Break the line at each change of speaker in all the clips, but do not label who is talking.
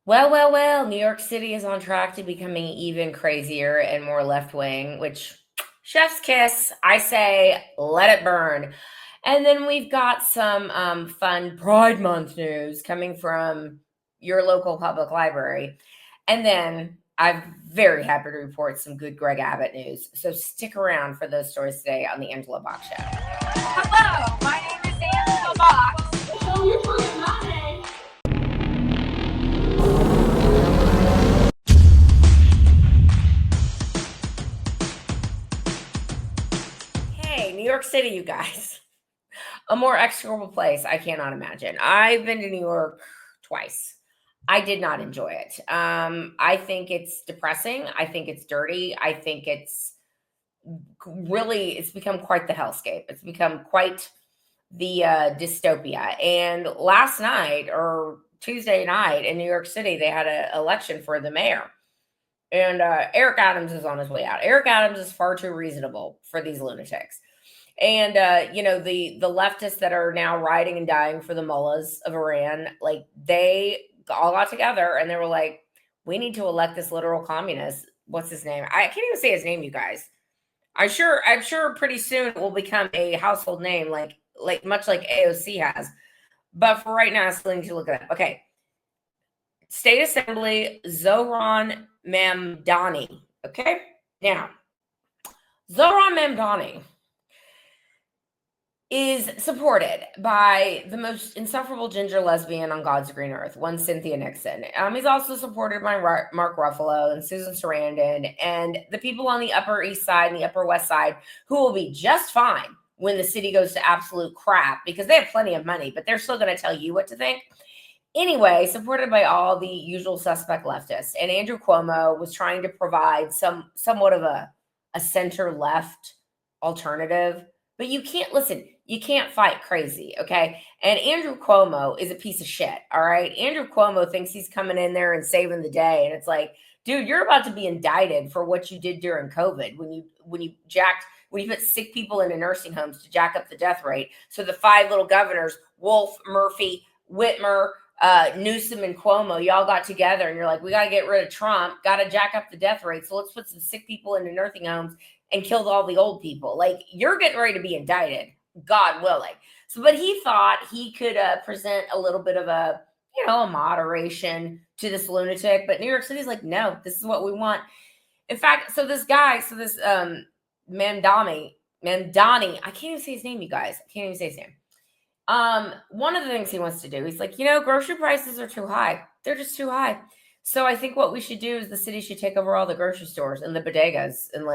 Well, New York City is on track to becoming even crazier and more left wing, which chef's kiss. I say let it burn. And then we've got some fun Pride Month news coming from your local public library. And then I'm very happy to report some good Greg Abbott news. So stick around for those stories today on the Angela Box Show.
Hello, my name is Angela Box.
Show your personality.
Hey, New York City, you guys. A more execrable place I cannot imagine. I've been to New York twice. I did not enjoy it. I think it's depressing. I think it's dirty. I think it's become quite the hellscape. It's become quite the dystopia. And last night or Tuesday night in New York City, they had an election for the mayor. And Eric Adams is on his way out. Eric Adams is far too reasonable for these lunatics. And the leftists that are now rioting and dying for the mullahs of Iran, like they all got together and they were like, we need to elect this literal communist. What's his name? I can't even say his name, you guys. I'm sure pretty soon it will become a household name, like much like AOC has. But for right now, I still need to look it up. Okay. State Assembly Zohran Mamdani. Okay. Now, Zohran Mamdani is supported by the most insufferable ginger lesbian on God's green earth, one Cynthia Nixon. He's also supported by Mark Ruffalo and Susan Sarandon and the people on the Upper East Side and the Upper West Side who will be just fine when the city goes to absolute crap because they have plenty of money, but they're still going to tell you what to think. Anyway, supported by all the usual suspect leftists. And Andrew Cuomo was trying to provide somewhat of a center-left alternative. But you can't fight crazy, okay? And Andrew Cuomo is a piece of shit, all right? Andrew Cuomo thinks he's coming in there and saving the day. And it's like, dude, you're about to be indicted for what you did during COVID when you put sick people into nursing homes to jack up the death rate. So the five little governors, Wolf, Murphy, Whitmer, Newsom and Cuomo, y'all got together and you're like, we got to get rid of Trump, got to jack up the death rate. So let's put some sick people into nursing homes and killed all the old people. Like, you're getting ready to be indicted, God willing. So, but he thought he could present a little bit of a moderation to this lunatic. But New York City's like, no, this is what we want. In fact, this Mamdani, I can't even say his name, you guys. I can't even say his name. One of the things he wants to do, he's like, grocery prices are too high. They're just too high. So I think what we should do is the city should take over all the grocery stores and the bodegas and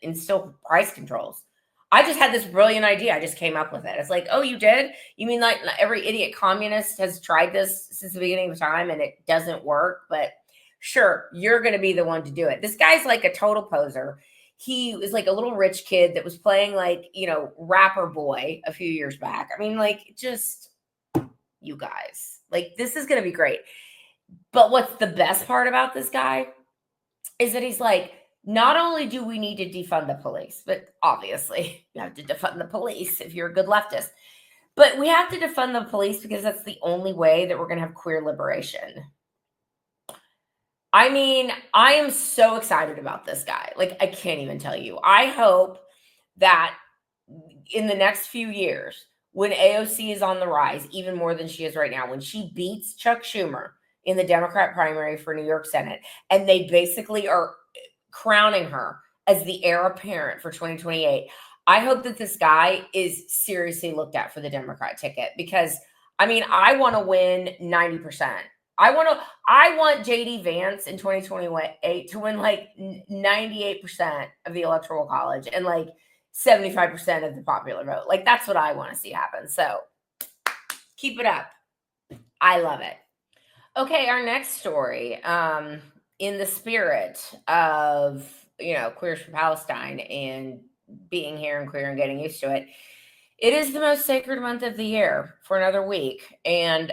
instill price controls. I just had this brilliant idea. I just came up with it. It's like, oh, you did? You mean like every idiot communist has tried this since the beginning of time and it doesn't work? But sure, you're going to be the one to do it. This guy's like a total poser. He was like a little rich kid that was playing rapper boy a few years back. I mean, just you guys, this is going to be great. But what's the best part about this guy is that he's like, not only do we need to defund the police, but obviously you have to defund the police if you're a good leftist, but we have to defund the police because that's the only way that we're going to have queer liberation. I mean, I am so excited about this guy. I can't even tell you. I hope that in the next few years, when AOC is on the rise, even more than she is right now, when she beats Chuck Schumer in the Democrat primary for New York Senate, and they basically are crowning her as the heir apparent for 2028, I hope that this guy is seriously looked at for the Democrat ticket because, I mean, I want to win 90%. I want JD Vance in 2028 to win 98% of the electoral college and 75% of the popular vote. That's what I want to see happen. So keep it up. I love it. Okay, our next story, in the spirit of, Queers for Palestine and being here and queer and getting used to it. It is the most sacred month of the year for another week. And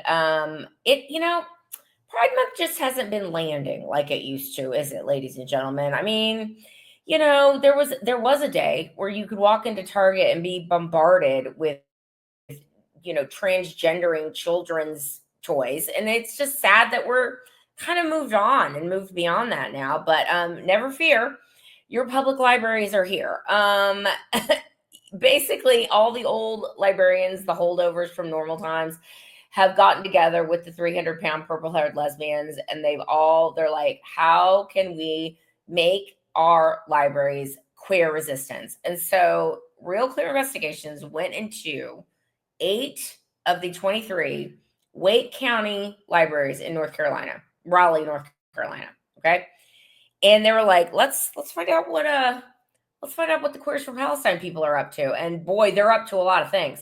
Pride Month just hasn't been landing like it used to, is it, ladies and gentlemen? I mean, there was a day where you could walk into Target and be bombarded with, transgendering children's toys. And it's just sad that we're kind of moved on and moved beyond that now. But never fear, your public libraries are here. Basically, all the old librarians, the holdovers from normal times, have gotten together with the 300-pound purple-haired lesbians, and they're like, how can we make our libraries queer resistance? And so Real Clear Investigations went into 8 of the 23 Wake County libraries in North Carolina, Raleigh, North Carolina. Okay. And they were like, let's find out what the Queers for Palestine people are up to. And boy, they're up to a lot of things.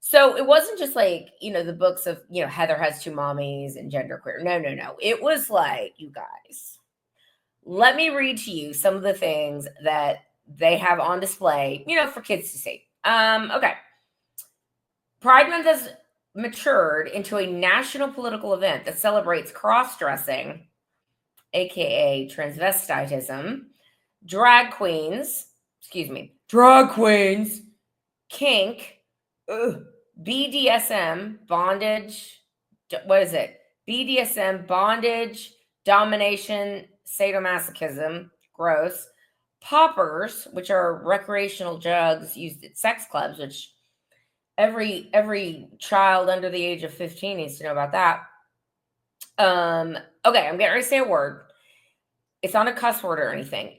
So it wasn't just like, the books of, Heather Has Two Mommies and Genderqueer. No. It was like, you guys, let me read to you some of the things that they have on display, for kids to see. Okay. Pride Month has matured into a national political event that celebrates cross-dressing, aka transvestitism, drag queens, kink, BDSM, bondage, BDSM, bondage, domination, sadomasochism, gross, poppers, which are recreational drugs used at sex clubs, which every child under the age of 15 needs to know about that. Okay, I'm getting ready to say a word. It's not a cuss word or anything.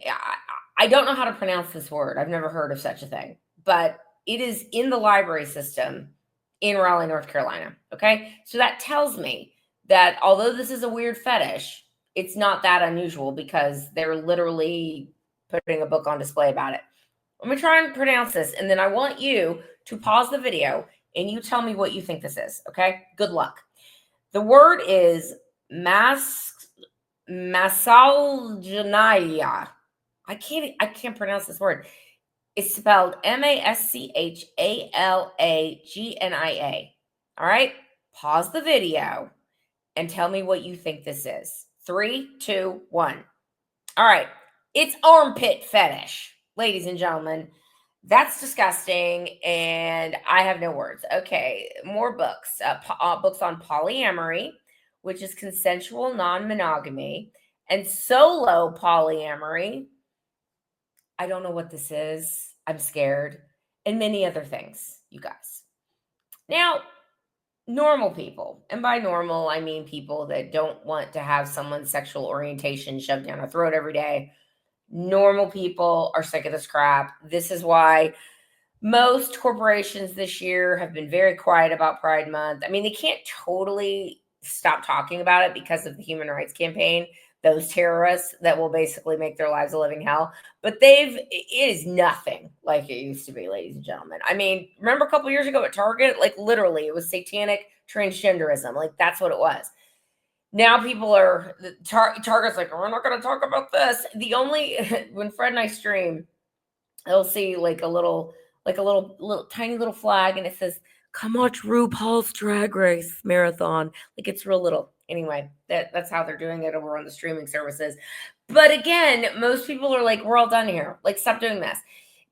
I don't know how to pronounce this word. I've never heard of such a thing, but it is in the library system in Raleigh, North Carolina. Okay, so that tells me that although this is a weird fetish, it's not that unusual because they're literally putting a book on display about it. I'm going to try and pronounce this, and then I want you to pause the video and you tell me what you think this is, okay? Good luck. The word is massalginia. I can't pronounce this word. It's spelled MASCHALAGNIA. All right? Pause the video and tell me what you think this is. 3, 2, 1. All right. It's armpit fetish, ladies and gentlemen. That's disgusting, and I have no words. Okay, more books. Books on polyamory, which is consensual non-monogamy, and solo polyamory. I don't know what this is. I'm scared, and many other things, you guys. Now, normal people, and by normal, I mean people that don't want to have someone's sexual orientation shoved down our throat every day. Normal people are sick of this crap. This is why most corporations this year have been very quiet about Pride Month. I mean, they can't totally stop talking about it because of the Human Rights Campaign, those terrorists that will basically make their lives a living hell. But it is nothing like it used to be, ladies and gentlemen. I mean, remember a couple years ago at Target? Like literally, it was satanic transgenderism. Like that's what it was. Now people are, Target's like, we're not going to talk about this. When Fred and I stream, they'll see like a little tiny little flag, and it says, come watch RuPaul's Drag Race Marathon. Like it's real little. Anyway, that's how they're doing it over on the streaming services. But again, most people are like, we're all done here. Like, stop doing this.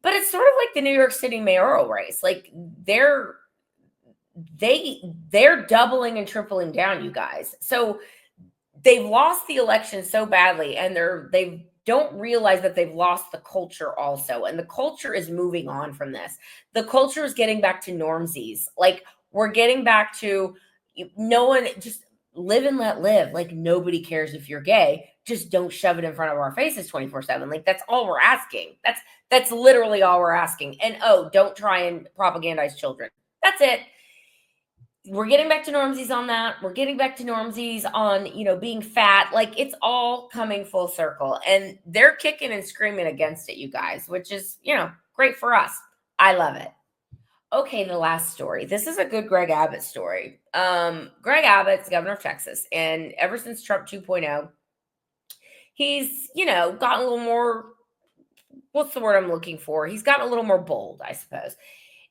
But it's sort of like the New York City mayoral race. Like they're doubling and tripling down, you guys. So they've lost the election so badly, and they don't realize that they've lost the culture also. And the culture is moving on from this. The culture is getting back to normsies. Like we're getting back to no one, just live and let live. Like nobody cares if you're gay. Just don't shove it in front of our faces 24/7. Like that's all we're asking. That's literally all we're asking. And don't try and propagandize children. That's it. We're getting back to normsies on that. We're getting back to normsies on, being fat. Like it's all coming full circle, and they're kicking and screaming against it, you guys, which is, great for us. I love it. Okay. The last story. This is a good Greg Abbott story. Greg Abbott's governor of Texas. And ever since Trump 2.0, he's, gotten a little more, what's the word I'm looking for? He's gotten a little more bold, I suppose.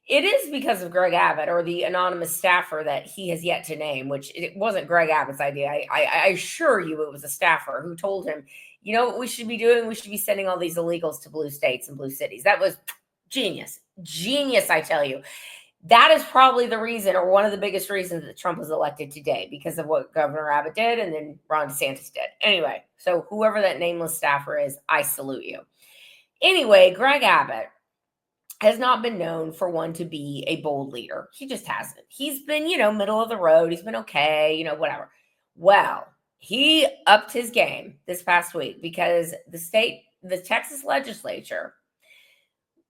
It is because of Greg Abbott, or the anonymous staffer that he has yet to name, which it wasn't Greg Abbott's idea. I assure you it was a staffer who told him, what we should be doing? We should be sending all these illegals to blue states and blue cities. That was genius. Genius, I tell you. That is probably the reason, or one of the biggest reasons, that Trump was elected today, because of what Governor Abbott did and then Ron DeSantis did. Anyway, so whoever that nameless staffer is, I salute you. Anyway, Greg Abbott has not been known for one to be a bold leader. He just hasn't. He's been, middle of the road. He's been okay, whatever. Well, he upped his game this past week because the Texas legislature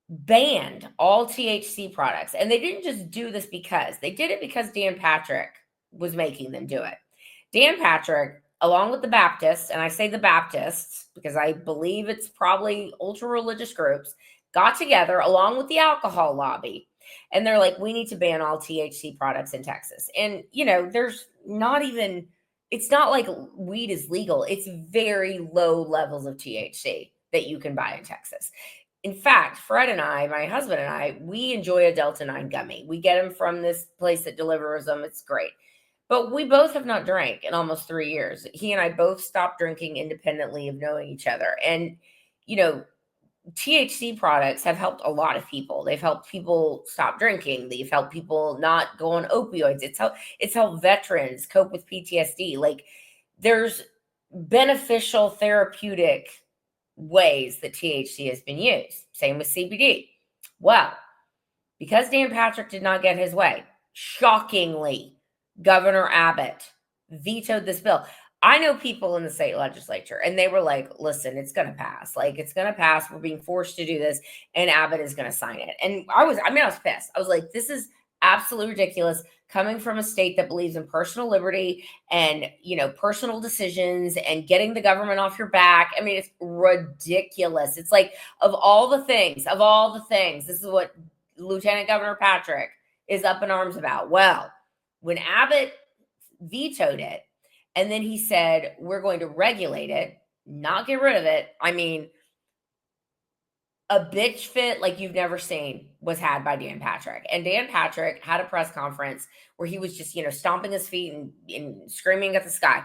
banned all THC products. And they didn't just do this because they did it because Dan Patrick was making them do it. Dan Patrick, along with the Baptists, and I say the Baptists because I believe it's probably ultra religious groups, got together along with the alcohol lobby. And they're like, we need to ban all THC products in Texas. And, there's not even, it's not like weed is legal. It's very low levels of THC that you can buy in Texas. In fact, Fred and I, my husband and I, we enjoy a Delta 9 gummy. We get them from this place that delivers them. It's great. But we both have not drank in almost 3 years. He and I both stopped drinking independently of knowing each other. And, THC products have helped a lot of people. They've helped people stop drinking. They've helped people not go on opioids. It's helped veterans cope with PTSD. Like, there's beneficial therapeutic ways that THC has been used. Same with CBD. Well, because Dan Patrick did not get his way, shockingly, Governor Abbott vetoed this bill. I know people in the state legislature, and they were like, listen, it's going to pass. Like, it's going to pass. We're being forced to do this, and Abbott is going to sign it. And I was pissed. I was like, this is absolutely ridiculous, coming from a state that believes in personal liberty and, personal decisions and getting the government off your back. I mean, it's ridiculous. It's like, of all the things, this is what Lieutenant Governor Patrick is up in arms about. Well, when Abbott vetoed it, and then he said, we're going to regulate it, not get rid of it. I mean, a bitch fit like you've never seen was had by Dan Patrick. And Dan Patrick had a press conference where he was just, stomping his feet and screaming at the sky.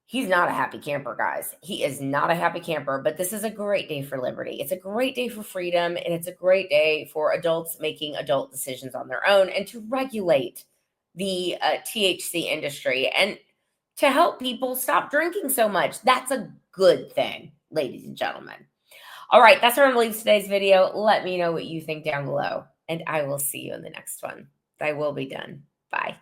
He's not a happy camper, guys. He is not a happy camper, but this is a great day for liberty. It's a great day for freedom, and it's a great day for adults making adult decisions on their own and to regulate the THC industry and to help people stop drinking so much. That's a good thing, ladies and gentlemen. All right, that's where I'm going to leave today's video. Let me know what you think down below, and I will see you in the next one. I will be done. Bye.